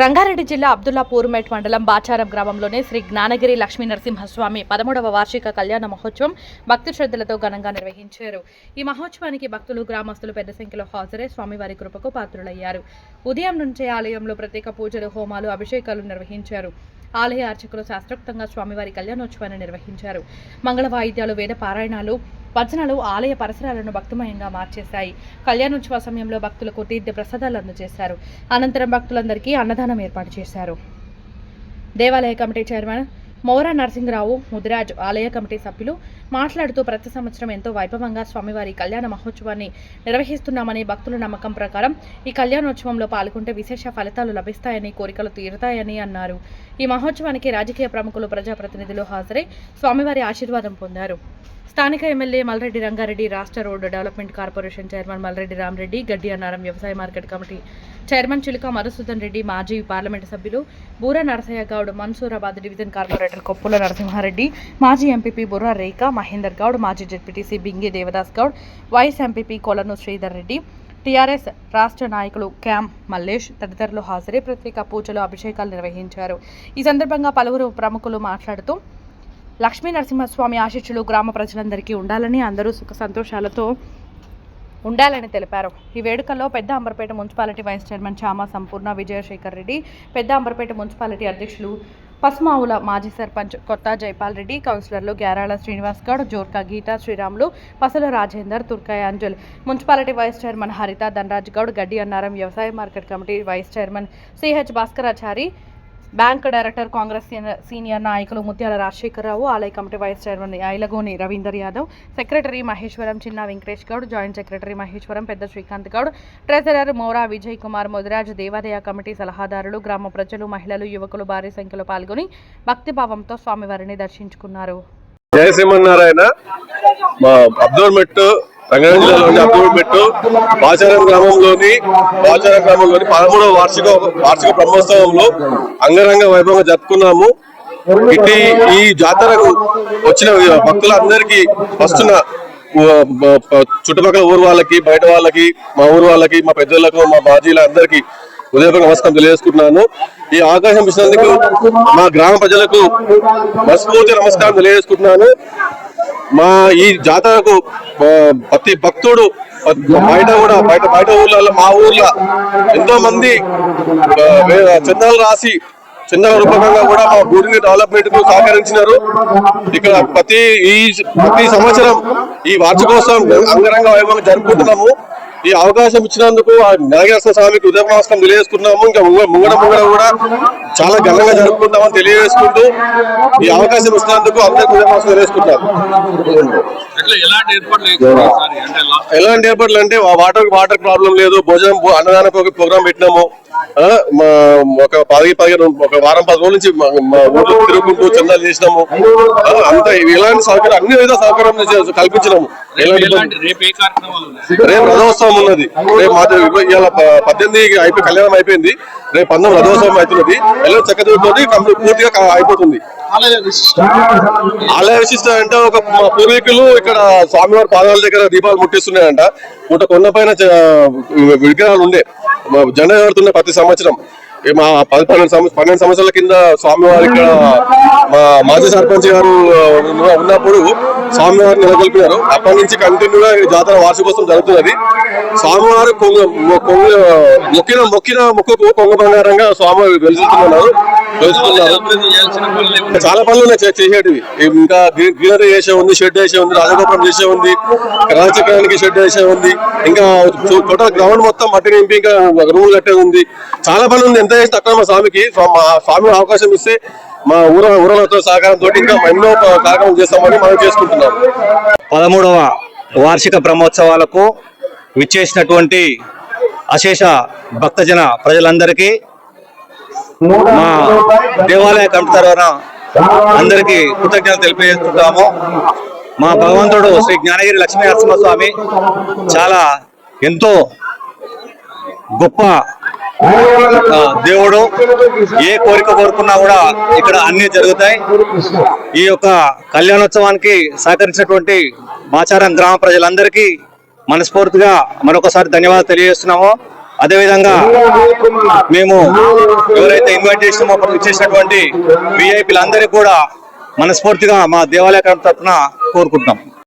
రంగారెడ్డి జిల్లా అబ్దుల్లాపూర్మెట్ మండలం బాచారం గ్రామంలోని శ్రీ జ్ఞానగిరి లక్ష్మీ నరసింహస్వామి 13వ వార్షిక కళ్యాణ మహోత్సవం భక్తి శ్రద్ధలతో ఘనంగా నిర్వహించారు. ఈ మహోత్సవానికి భక్తులు గ్రామస్తులు పెద్ద సంఖ్యలో హాజరై స్వామివారి కృపకు పాత్రులయ్యారు. ఉదయం నుంచే ఆలయంలో ప్రత్యేక పూజలు, హోమాలు, అభిషేకాలు నిర్వహించారు. ఆలయ అర్చకులు శాస్త్రోక్తంగా స్వామివారి కళ్యాణోత్సవాన్ని నిర్వహించారు. మంగళ వాయిద్యాలు, వేద పారాయణాలు, భజనలు ఆలయ పరిసరాలను భక్తిమయంగా మార్చేశాయి. కళ్యాణోత్సవ సమయంలో భక్తులకు తీర్థ ప్రసాదాలు అందజేశారు. అనంతరం భక్తులందరికీ అన్నదానం ఏర్పాటు చేశారు. దేవాలయ కమిటీ చైర్మన్ మోరా నరసింహరావు ముదిరాజ్, ఆలయ కమిటీ సభ్యులు మాట్లాడుతూ ప్రతి సంవత్సరం ఎంతో వైభవంగా స్వామివారి కళ్యాణ మహోత్సవాన్ని నిర్వహిస్తున్నామని, భక్తుల నమ్మకం ప్రకారం ఈ కళ్యాణోత్సవంలో పాల్గొంటే విశేష ఫలితాలు లభిస్తాయని, కోరికలు తీరుతాయని అన్నారు. ఈ మహోత్సవానికి రాజకీయ ప్రముఖులు, ప్రజాప్రతినిధులు హాజరై స్వామివారి ఆశీర్వాదం పొందారు. స్థానిక ఎమ్మెల్యే మల్రెడ్డి రంగారెడ్డి, రాష్ట్ర road development corporation chairman Malreddy Rama Reddy, గడ్డి అన్నారం వ్యవసాయ మార్కెట్ కమిటీ చైర్మన్ చిలుక మధుసూదన్ రెడ్డి, మాజీ పార్లమెంటు సభ్యులు బూర నరసయ్య గౌడ్, మన్సూరాబాద్ డివిజన్ కార్పొరేటర్ కొప్పుల నరసింహారెడ్డి, మాజీ ఎంపీపీ బుర్రా రేఖ మహేందర్ గౌడ్, మాజీ ZPTC Bingi Devadas Goud, vice MPP Kolanu Sridhar Reddy, TRS రాష్ట్ర నాయకులు క్యామ్ మల్లేష్ తదితరులు హాజరై ప్రత్యేక పూజలు, అభిషేకాలు నిర్వహించారు. ఈ సందర్భంగా పలువురు ప్రముఖులు మాట్లాడుతూ లక్ష్మీ నరసింహస్వామి ఆశీస్సులు గ్రామ ప్రజలందరికీ ఉండాలని, అందరూ సుఖ సంతోషాలతో ఉండాలని తెలిపారు. ఈ వేడుకల్లో పెద్ద అంబర్పేట మున్సిపాలిటీ వైస్ చైర్మన్ చామా సంపూర్ణ విజయశేఖర్ రెడ్డి, పెద్ద అంబర్పేట మున్సిపాలిటీ అధ్యక్షులు పసుమావుల మాజీ సర్పంచ్ కొత్త జైపాల్ రెడ్డి, కౌన్సిలర్లు Gyarala Srinivas Goud, Jorka Geetha Sriramulu, Pasala Rajender, Turkaya Anjal, municipality vice chairman Haritha Dhanraj Goud, Gaddi Annaram వ్యవసాయ market committee vice chairman CH Bhaskarachari, bank director Congress senior నాయకులు ముత్యాల రాజశేఖరరావు, ఆలయ committee vice chairman Ailagoni Ravinder Yadav, secretary Maheshwaram Chinna Venkatesh Goud, joint secretary Maheshwaram Pedda Srikanth Goud, treasurer Mora Vijay Kumar Mudiraj, దేవాదాయ కమిటీ సలహాదారులు, గ్రామ ప్రజలు, మహిళలు, యువకులు భారీ సంఖ్యలో పాల్గొని భక్తిభావంతో స్వామివారిని దర్శించుకున్నారు. జయ శ్రీమన్నారాయణ. మా అబ్దుల్మెట్ రంగారెడ్డి జిల్లాలోని అబ్దుల్మెట్ బాచారం గ్రామంలోని 13వ వార్షిక బ్రహ్మోత్సవంలో అంగరంగ వైభవంగా జరుపుకున్నాము. ఈ జాతరకు వచ్చిన భక్తులందరికీ వస్తున్న చుట్టుపక్కల ఊరు వాళ్ళకి, బయట వాళ్ళకి, మా ఊరు వాళ్ళకి, మా పెద్దలకు, మా బాజీల అందరికీ ఉదయపూర్వక నమస్కారం తెలియజేసుకుంటున్నాను. ఈ అవకాశం ఇచ్చినందుకు మా గ్రామ ప్రజలకు మనస్ఫూర్తి నమస్కారం తెలియజేసుకుంటున్నాను. మా ఈ జాతరకు ప్రతి భక్తుడు బయట ఊర్లలో, మా ఊర్లో ఎంతో మంది చందాలు రాసి చందాల రూపకంగా కూడా మా ఊరిని డెవలప్మెంట్ కు సహకరించినారు. ఇక్కడ ప్రతి సంవత్సరం ఈ వార్షికోత్సవం అంగరంగ వైభవంగా జరుపుకుంటున్నాము. ఈ అవకాశం ఇచ్చినందుకు నాగేశ్వర స్వామికి ఉదయ నమస్కారం తెలియజేసుకున్నాము. ఇంకా ముంగడ కూడా చాలా ఘనంగా జరుపుకుంటామని తెలియజేసుకుంటూ ఈ అవకాశం ఇచ్చినందుకు అందరికీ ఉదయ నమస్కారం తెలియజేసుకుంటాం. ఎలాంటి ఏర్పాట్లు అంటే వాటర్ ప్రాబ్లం లేదు. భోజనం, అన్నదాన ప్రోగ్రామ్ పెట్టినాము. ఒక వారం 10 రోజుల నుంచి మా ఊర్లో తిరుగుకుంటూ చందాలు చేసినాము. అంతా ఎలాంటి సౌకర్యం, అన్ని విధ సౌకర్యం కల్పించినాము. రేపు రథోత్సవం ఉన్నది. రేపు ఇవాళ 18 కళ్యాణం అయిపోయింది. రేపు 19 రథోత్సవం అవుతున్నది. ఎలా చక్కదితో పూర్తిగా అయిపోతుంది. ఆలయ విశిష్ట అంటే ఒక పూర్వీకులు ఇక్కడ స్వామివారి పాదాల దగ్గర దీపాలు ముట్టిస్తున్నాయంట. కొండ పైన విగ్రహాలు ఉండే జెండా ఎగురుతున్నాయి ప్రతి సంవత్సరం. మా 12 సంవత్సరాల కింద స్వామివారి ఇక్కడ మా మాజీ సర్పంచ్ గారు ఉన్నప్పుడు స్వామివారిని నెలకొల్పినారు. అప్పటి నుంచి కంటిన్యూగా జాతర వార్షికోత్సవం జరుగుతున్నది. స్వామివారు మొక్కిన మొక్కుకు కొంగ బంగారంగా స్వామివారు వెలుస్తున్నారు. చాలా పనులు ఉన్నాయి చేసేటివి. ఇంకా గ్రీనరీ చేసే ఉంది, షెడ్ వేసే ఉంది, రాజగోపురం చేసే ఉంది, రాజచక్రానికి షెడ్ వేసే ఉంది. ఇంకా టోటల్ గ్రౌండ్ మొత్తం మట్టి నింపి ఇంకా రూములు కట్టే ఉంది. చాలా పనులు ఉంది. ఎంత చేస్తే అక్కడ మా స్వామి అవకాశం ఇస్తే మా ఊరలతో సహకారంతో ఇంకా ఎన్నో కార్యక్రమం చేస్తామని మనం చేసుకుంటున్నాం. 13వ వార్షిక బ్రహ్మోత్సవాలకు విచ్చేసినటువంటి అశేష భక్తజన ప్రజలందరికీ మా దేవాలయ కమిటీ తరఫున అందరికీ కృతజ్ఞతలు తెలియజేస్తున్నాము. మా భగవంతుడు శ్రీ జ్ఞానగిరి లక్ష్మీ నరసింహస్వామి చాలా ఎంతో గొప్ప దేవుడు. ఏ కోరిక కోరుకున్నా కూడా ఇక్కడ అన్ని జరుగుతాయి. ఈ యొక్క కళ్యాణోత్సవానికి సహకరించినటువంటి బాచారం గ్రామ ప్రజలందరికీ మనస్ఫూర్తిగా మరొకసారి ధన్యవాదాలు తెలియజేస్తున్నాము. అదేవిధంగా మేము ఎవరైతే ఇన్వైట్ చేసినామో ఇచ్చేసినటువంటి విఐపీలందరికీ కూడా మనస్ఫూర్తిగా మా దేవాలయ తరఫున కోరుకుంటున్నాం.